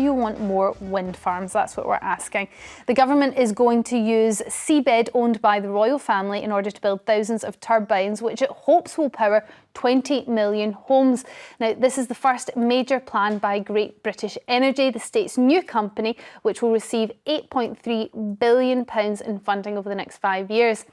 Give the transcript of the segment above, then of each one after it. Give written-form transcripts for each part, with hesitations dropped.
you want more wind farms? That's what we're asking. The government is going to use seabed owned by the royal family in order to build thousands of turbines, which it hopes will power 20 million homes. Now, this is the first major plan by Great British Energy, the state's new company, which will receive £8.3 billion in funding over the next 5 years.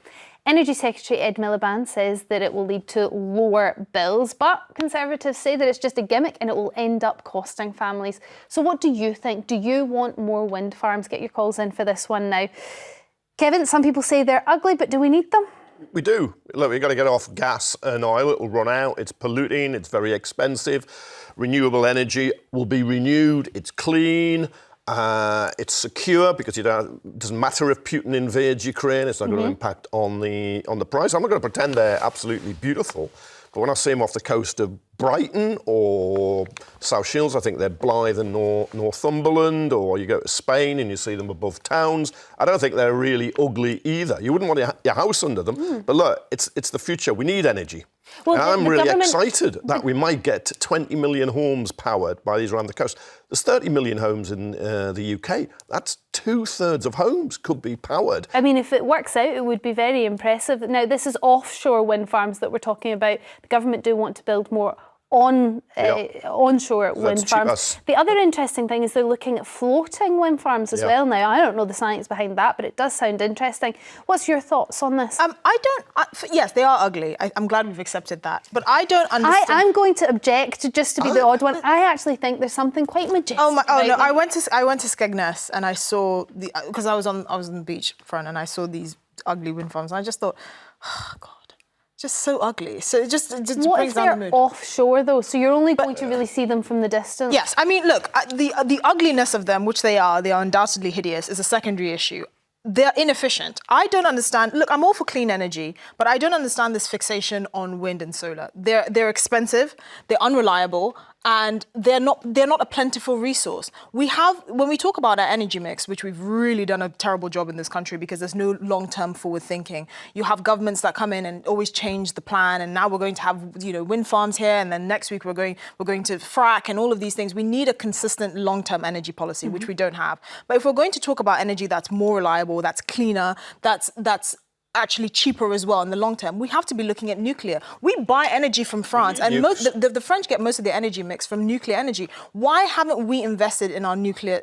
Energy Secretary Ed Miliband says that it will lead to lower bills, but Conservatives say that it's just a gimmick and it will end up costing families. So what do you think? Do you want more wind farms? Get your calls in for this one now. Kevin, some people say they're ugly, but do we need them? We do. Look, we've got to get off gas and oil. It will run out. It's polluting. It's very expensive. Renewable energy will be renewed. It's clean. It's secure because it doesn't matter if Putin invades Ukraine. It's not going to impact on the price. I'm not going to pretend they're absolutely beautiful, but when I see them off the coast of Brighton or South Shields, I think they're Blythe and Northumberland, or you go to Spain and you see them above towns. I don't think they're really ugly either. You wouldn't want your house under them. But look, it's the future. We need energy. Well, and I'm really excited that we might get 20 million homes powered by these around the coast. There's 30 million homes in the UK. That's 2/3 of homes could be powered. I mean, if it works out, it would be very impressive. Now, this is offshore wind farms that we're talking about. The government do want to build more onshore wind farms. The other interesting thing is they're looking at floating wind farms as well now. I don't know the science behind that, but it does sound interesting. What's your thoughts on this? Yes, they are ugly. I'm glad we've accepted that. But I don't understand. I'm going to object just to be the odd one. I actually think there's something quite majestic. No! I went to Skegness and I saw because I was on the beach front and I saw these ugly wind farms and I just thought, oh God. Just so ugly. So it just what brings if down they're the mood. Offshore though? So you're only going to really see them from the distance. Yes, I mean, look, the ugliness of them, which they are undoubtedly hideous, is a secondary issue. They're inefficient. I don't understand. Look, I'm all for clean energy, but I don't understand this fixation on wind and solar. They're expensive, they're unreliable, and they're not a plentiful resource. When we talk about our energy mix, which we've really done a terrible job in this country because there's no long-term forward thinking. You have governments that come in and always change the plan, and now we're going to have wind farms here, and then next week we're going to frack and all of these things. We need a consistent long-term energy policy, which we don't have. But if we're going to talk about energy that's more reliable, that's cleaner, that's actually cheaper as well in the long term, we have to be looking at nuclear. We buy energy from France, and the French get most of their energy mix from nuclear energy. Why haven't we invested in our nuclear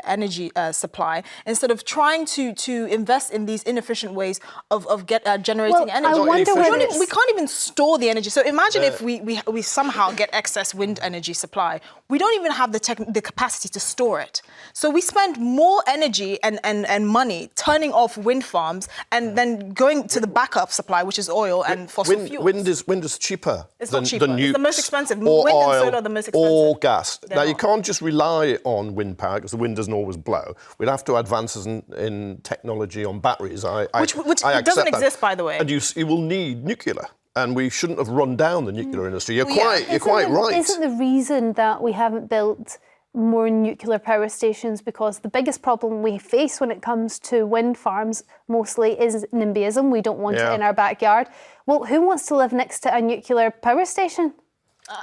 energy supply instead of trying to invest in these inefficient ways of generating energy? I wonder we can't even store the energy. So imagine if we somehow get excess wind energy supply. We don't even have the capacity to store it. So we spend more energy and money turning off wind farms and then going to the backup supply, which is oil and fossil fuels. Wind is cheaper. It's not cheaper. Than it's the most expensive. Or wind oil, and solar are the most expensive. or gas. They're now, you not. can't just rely on wind power because the wind doesn't always blow. We'd have to advance in technology on batteries. Which I doesn't accept exist, that. by the way. And you will need nuclear. And we shouldn't have run down the nuclear industry. You're quite right. Isn't the reason that we haven't built more nuclear power stations because the biggest problem we face when it comes to wind farms mostly is NIMBYism. We don't want it in our backyard. Well, who wants to live next to a nuclear power station?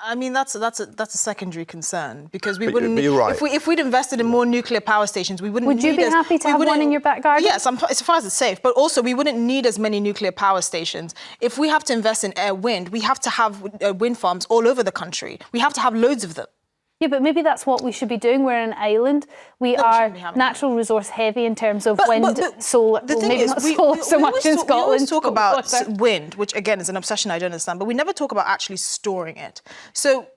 I mean, that's a secondary concern because we wouldn't. You're right. If we'd invested in more nuclear power stations, we wouldn't. Would you be happy to have one in your back garden? Yes, as far as it's safe. But also, we wouldn't need as many nuclear power stations. If we have to invest in wind, we have to have wind farms all over the country. We have to have loads of them. Yeah, but maybe that's what we should be doing. We're an island. We are natural resource heavy in terms of wind, solar. The thing is, not solar so much in Scotland. We always talk about wind, which again is an obsession I don't understand, but we never talk about actually storing it. So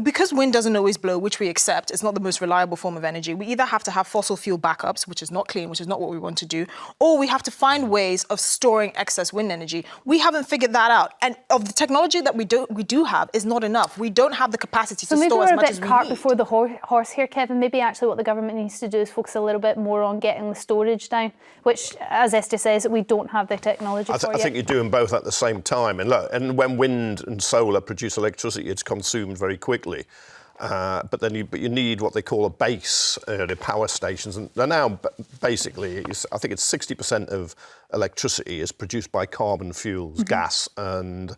because wind doesn't always blow, which we accept, it's not the most reliable form of energy. We either have to have fossil fuel backups, which is not clean, which is not what we want to do, or we have to find ways of storing excess wind energy. We haven't figured that out. And of the technology that we do have is not enough. We don't have the capacity to store as much as we need. So maybe we're a bit cart before the horse here, Kevin. Maybe actually what the government needs to do is focus a little bit more on getting the storage down, which, as Esther says, we don't have the technology for yet. I think you're doing both at the same time. And look, and when wind and solar produce electricity, it's consumed very quickly. But you need what they call a base, the power stations, and they're now basically, I think it's 60% of electricity is produced by carbon fuels, gas and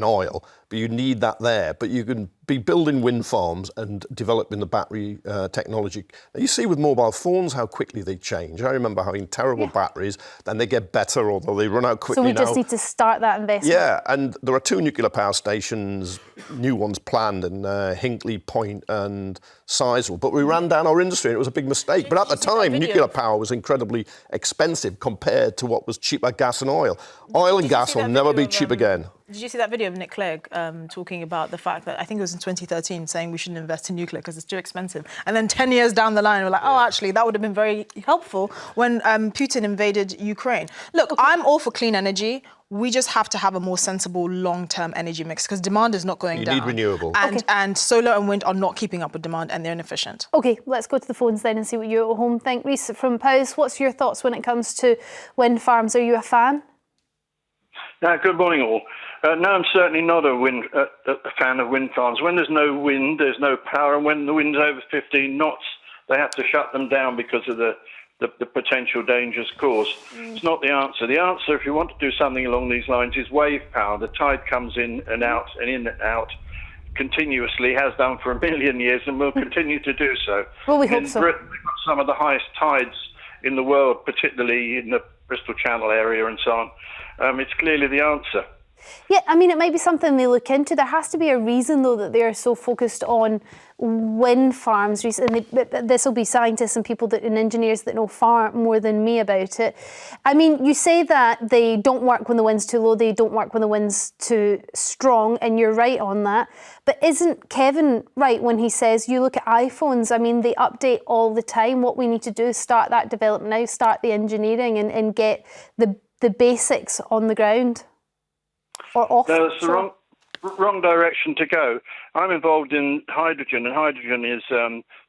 oil. but you need that there. But you can be building wind farms and developing the battery technology. Now, you see with mobile phones how quickly they change. I remember having terrible batteries, then they get better, although they run out quickly So we now. just need to start that investment. Yeah, and there are 2 nuclear power stations, new ones planned in Hinkley Point and Sizewell. But we ran down our industry and it was a big mistake. But at the time, nuclear power was incredibly expensive compared to what was cheaper gas and oil. Oil and gas will never be cheap again. Did you see that video of Nick Clegg talking about the fact that, I think it was in 2013, saying we shouldn't invest in nuclear because it's too expensive. And then 10 years down the line, we're like, oh, actually, that would have been very helpful when Putin invaded Ukraine. Look, I'm all for clean energy. We just have to have a more sensible long-term energy mix because demand is not going down. You need renewable. And solar and wind are not keeping up with demand and they're inefficient. OK, let's go to the phones then and see what you at home think. Reece from Powys, what's your thoughts when it comes to wind farms? Are you a fan? Good morning, all. No, I'm certainly not a fan of wind farms. When there's no wind, there's no power, and when the wind's over 15 knots, they have to shut them down because of the potential dangers caused. It's not the answer. The answer, if you want to do something along these lines, is wave power. The tide comes in and out and in and out continuously, has done for 1 million years, and will continue to do so. Well, we hope in so. Britain, we've got some of the highest tides in the world, particularly in the Bristol Channel area and so on. It's clearly the answer. Yeah, I mean, it might be something they look into. There has to be a reason, though, that they're so focused on wind farms. And this will be scientists and people and engineers that know far more than me about it. I mean, you say that they don't work when the wind's too low, they don't work when the wind's too strong, and you're right on that. But isn't Kevin right when he says, you look at iPhones, I mean, they update all the time. What we need to do is start that development now, start the engineering and get the basics on the ground? Or off? No, it's the wrong direction to go. I'm involved in hydrogen, and hydrogen is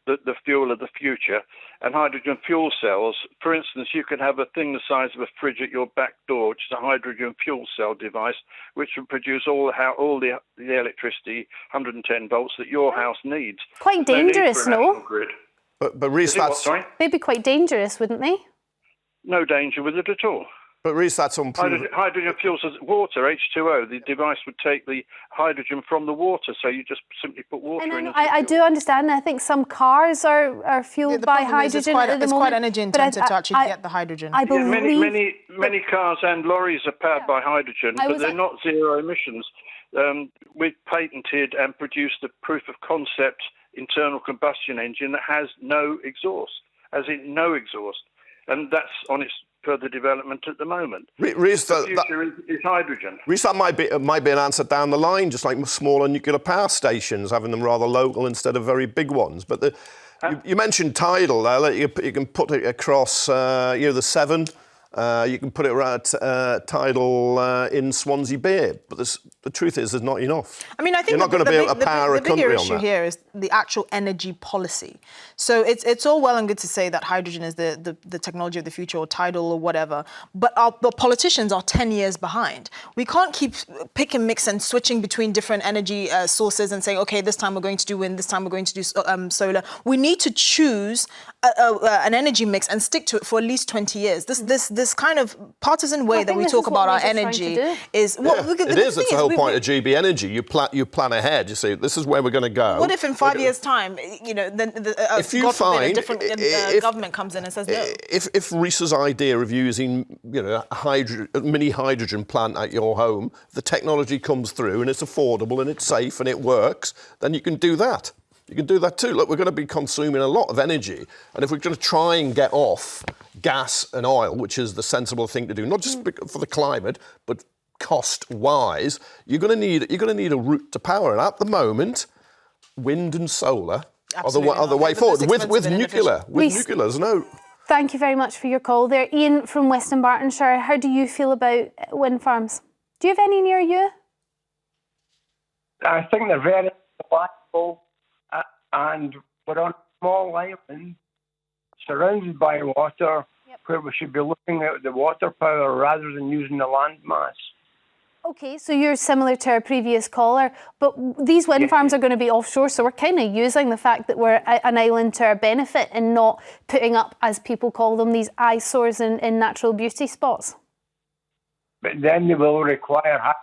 the fuel of the future. And hydrogen fuel cells, for instance, you can have a thing the size of a fridge at your back door, which is a hydrogen fuel cell device, which will produce all the electricity, 110 volts, that your house needs. Quite dangerous, no? But Reece, that's... They'd be quite dangerous, wouldn't they? No danger with it at all. But Reece, that's unproven. Hydrogen fuels water, H2O. The device would take the hydrogen from the water, so you just simply put water in. I do understand. I think some cars are fueled by hydrogen at the moment. It's quite energy intensive to actually get the hydrogen. I believe many cars and lorries are powered by hydrogen, but they're not zero emissions. We've patented and produced a proof of concept internal combustion engine that has no exhaust, as in no exhaust, and that's on its further development at the moment. Reece, the future is hydrogen. Reece, that might be an answer down the line, just like smaller nuclear power stations, having them rather local instead of very big ones. But you mentioned tidal there. You can put it across the Severn. You can put it around tidal in Swansea Bay. But the truth is, there's not enough. I mean, I think you're not going to be able to power a country on that. The bigger issue here is the actual energy policy. So it's all well and good to say that hydrogen is the technology of the future, or tidal or whatever, but the politicians are 10 years behind. We can't keep pick and mix and switching between different energy sources and saying, okay, this time we're going to do wind, this time we're going to do solar. We need to choose an energy mix and stick to it for at least 20 years. This kind of partisan way that we talk about our energy is... It's the whole point of GB Energy. You plan ahead. You say, this is where we're going to go. What if in 5 years' time, God forbid, a different government comes in and says no? If Reece's idea of using, a mini hydrogen plant at your home, the technology comes through and it's affordable and it's safe and it works, then you can do that. You can do that too. Look, we're going to be consuming a lot of energy, and if we're going to try and get off gas and oil, which is the sensible thing to do, not just for the climate, but cost-wise, you're going to need a route to power. And at the moment, wind and solar are the way forward. With nuclear, there's no. Thank you very much for your call there, Ian from Western Bartonshire. How do you feel about wind farms? Do you have any near you? I think they're very delightful. And we're on a small island surrounded by water, where we should be looking at the water power rather than using the land mass. OK, so you're similar to our previous caller, but these wind farms are going to be offshore, so we're kind of using the fact that we're an island to our benefit and not putting up, as people call them, these eyesores in natural beauty spots. But then they will require...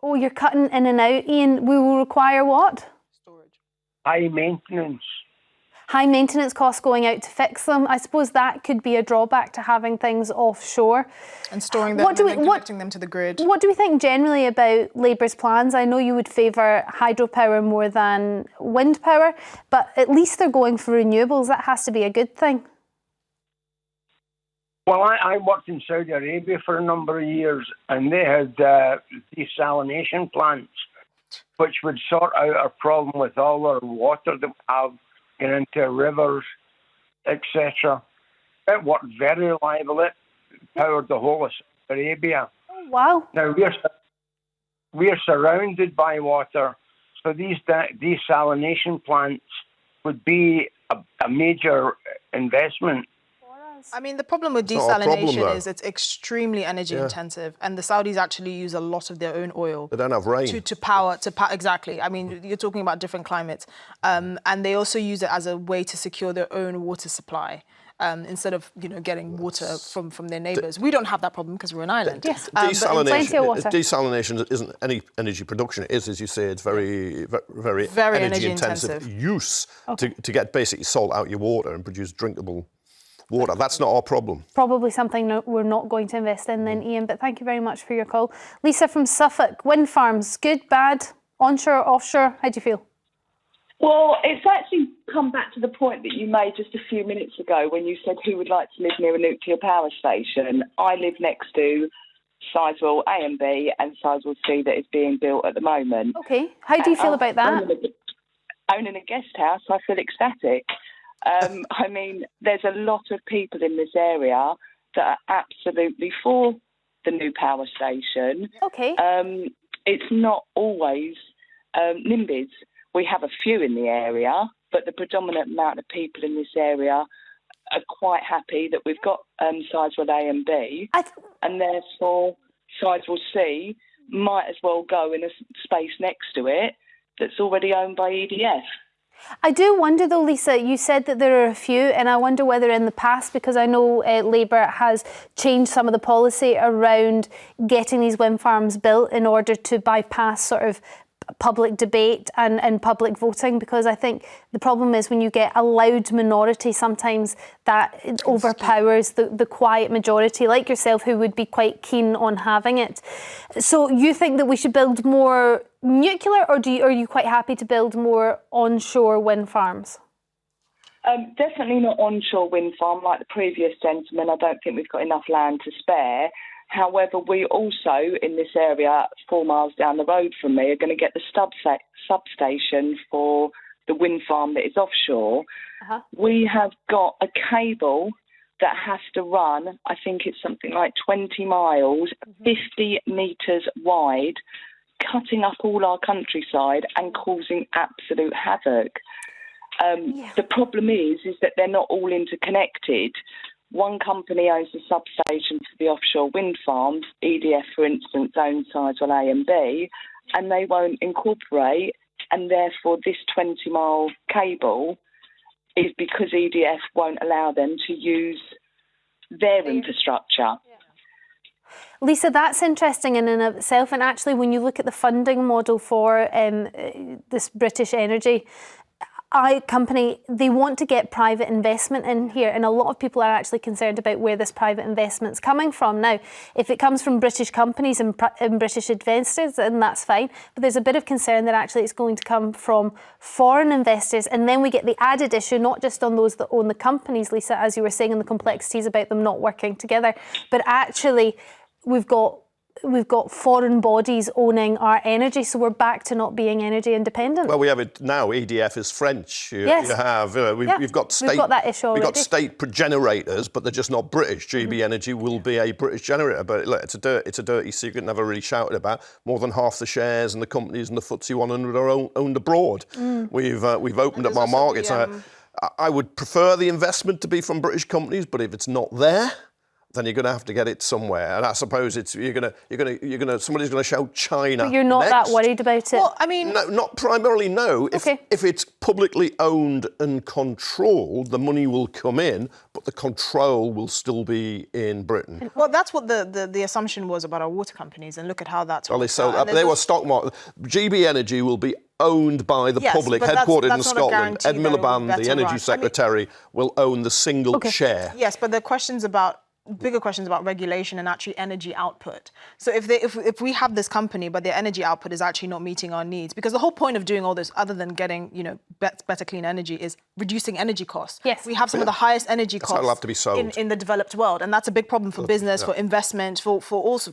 Oh, you're cutting in and out, Ian. We will require what? Storage. High maintenance. High maintenance costs going out to fix them. I suppose that could be a drawback to having things offshore. And storing them and then connecting them to the grid. What do we think generally about Labour's plans? I know you would favour hydropower more than wind power, but at least they're going for renewables. That has to be a good thing. Well, I worked in Saudi Arabia for a number of years, and they had desalination plants, which would sort out our problem with all our water that we have getting into rivers, etc. It worked very reliably. It powered the whole of Saudi Arabia. Oh, wow. Now, we're surrounded by water, so these desalination plants would be a major investment. I mean, the problem with desalination is it's extremely energy intensive, and the Saudis actually use a lot of their own oil. They don't have rain. To power, exactly. I mean, you're talking about different climates. And they also use it as a way to secure their own water supply. Instead of getting water from their neighbours. We don't have that problem because we're an island. Yes, desalination isn't any energy production. It is, as you say, it's very energy intensive use to get basically salt out your water and produce drinkable water. That's not our problem. Probably something we're not going to invest in then, Ian, but thank you very much for your call. Lisa from Suffolk, wind farms, good, bad, onshore, offshore, how do you feel? Well, it's actually come back to the point that you made just a few minutes ago when you said who would like to live near a nuclear power station. I live next to Sizewell A and B and Sizewell C that is being built at the moment. Okay, how do you feel about that? Owning a guest house, I feel ecstatic. I mean, there's a lot of people in this area that are absolutely for the new power station. Okay. It's not always NIMBYs. We have a few in the area, but the predominant amount of people in this area are quite happy that we've got Sizewell A and B, and therefore Sizewell C might as well go in a space next to it that's already owned by EDF. I do wonder though, Lisa, you said that there are a few, and I wonder whether in the past, because I know Labour has changed some of the policy around getting these wind farms built in order to bypass sort of public debate and public voting, because I think the problem is when you get a loud minority, sometimes that overpowers the quiet majority like yourself who would be quite keen on having it. So you think that we should build more nuclear, or are you quite happy to build more onshore wind farms? Definitely not onshore wind farm like the previous gentleman. I don't think we've got enough land to spare. However, we also, in this area 4 miles down the road from me, are going to get the substation for the wind farm that is offshore. We have got a cable that has to run, I think it's something like 20 miles, 50 metres wide, cutting up all our countryside and causing absolute havoc. The problem is that they're not all interconnected. One company owns the substation for the offshore wind farms. EDF, for instance, owns Sizewell A and B, and they won't incorporate, and therefore this 20-mile cable is because EDF won't allow them to use their infrastructure. Lisa, that's interesting in and of itself, and actually when you look at the funding model for this British Energy company, they want to get private investment in here, and a lot of people are actually concerned about where this private investment's coming from. Now, if it comes from British companies and British investors, then that's fine, but there's a bit of concern that actually it's going to come from foreign investors, and then we get the added issue, not just on those that own the companies, Lisa, as you were saying, and the complexities about them not working together, but actually we've got foreign bodies owning our energy, so we're back to not being energy independent. Well, we have it now. EDF is French. Yes. You have we've got that issue already. We've got state generators, but they're just not British. GB Energy will be a British generator, but look, it's a dirty secret. Never really shouted about. More than half the shares and the companies in the FTSE 100 are owned abroad. We've opened up our markets. I would prefer the investment to be from British companies, but if it's not there, then you're going to have to get it somewhere. And I suppose somebody's going to show China. But you're not next. that worried about it? Well, I mean... No, not primarily, no. If it's publicly owned and controlled, the money will come in, but the control will still be in Britain. Well, that's what the assumption was about our water companies, and look at how that's... Well, they were stock market. GB Energy will be owned by the public, headquartered in Scotland. Ed Miliband, the Energy Secretary, will own the single share. Yes, but the questions about bigger questions about regulation and actually energy output. So if we have this company, but their energy output is actually not meeting our needs, because the whole point of doing all this, other than getting better clean energy, is reducing energy costs. Yes, we have some of the highest energy costs that'll have to be sold. In the developed world, and that's a big problem for business, for investment, for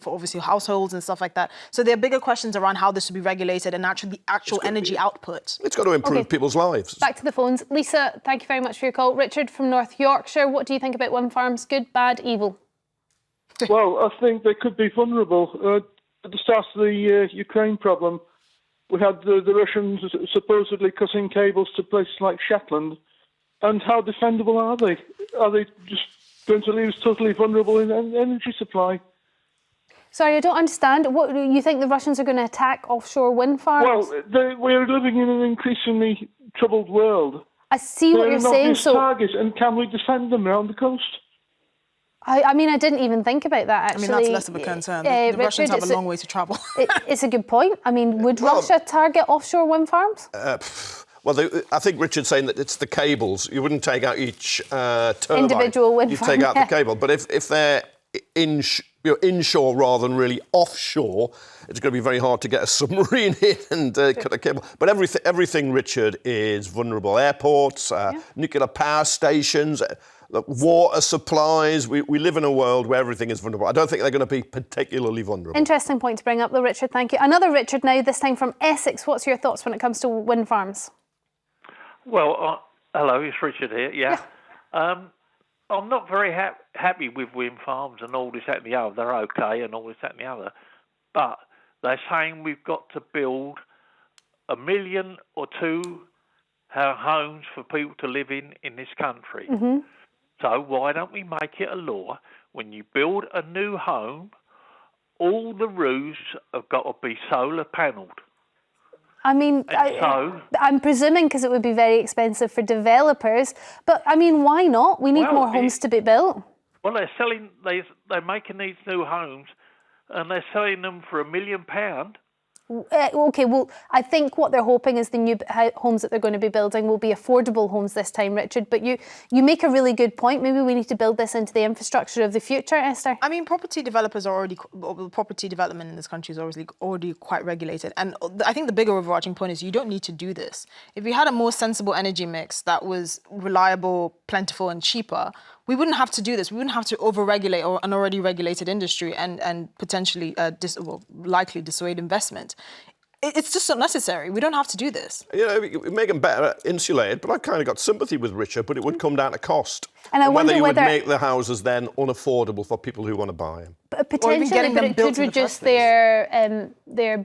obviously households and stuff like that. So there are bigger questions around how this should be regulated and actually the actual energy output. It's got to improve people's lives. Back to the phones. Lisa, thank you very much for your call. Richard from North Yorkshire, what do you think about wind farms? Good, bad, evil? Well, I think they could be vulnerable. At the start of the Ukraine problem, we had the Russians supposedly cutting cables to places like Shetland. And how defendable are they? Are they just going to leave us totally vulnerable in energy supply? Sorry, I don't understand. What you think the Russians are going to attack offshore wind farms? Well, we're living in an increasingly troubled world. I see what you're saying. So, target, and can we defend them around the coast? I mean, I didn't even think about that, actually. I mean, that's less of a concern. The Russians have a long way to travel. It's a good point. I mean, would Russia target offshore wind farms? I think Richard's saying that it's the cables. You wouldn't take out each turbine. Individual wind farm. You take out the cable. But if they're inshore rather than really offshore, it's going to be very hard to get a submarine in and cut a cable. But everything, Richard, is vulnerable. Airports, nuclear power stations, water supplies. We live in a world where everything is vulnerable. I don't think they're going to be particularly vulnerable. Interesting point to bring up, though, Richard. Thank you. Another Richard now, this time from Essex. What's your thoughts when it comes to wind farms? Well, hello, it's Richard here. Yeah. I'm not very happy with wind farms and all this, that and the other. They're okay and all this, that and the other. But they're saying we've got to build 1 million or 2 homes for people to live in this country. Mm-hmm. So why don't we make it a law, when you build a new home, all the roofs have got to be solar panelled? I mean, I'm presuming because it would be very expensive for developers, but I mean, why not? We need more homes to be built. Well, they're making these new homes and they're selling them for £1 million. Okay, well, I think what they're hoping is the new homes that they're going to be building will be affordable homes this time, Richard. But you make a really good point. Maybe we need to build this into the infrastructure of the future, Esther. I mean, property development in this country is already quite regulated. And I think the bigger overarching point is you don't need to do this. If we had a more sensible energy mix that was reliable, plentiful and cheaper, we wouldn't have to do this. We wouldn't have to over-regulate an already regulated industry and potentially likely dissuade investment. It's just unnecessary. We don't have to do this. We make them better insulated, but I kind of got sympathy with Richard, but it would come down to cost. And I wonder whether you would make the houses then unaffordable for people who want to buy them. Potentially, but it could reduce their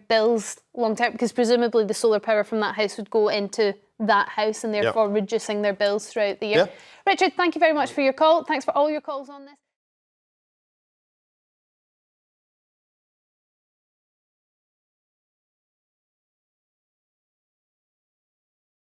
bills long term, because presumably the solar power from that house would go into that house and therefore reducing their bills throughout the year. Yeah. Richard, thank you very much for your call. Thanks for all your calls on this.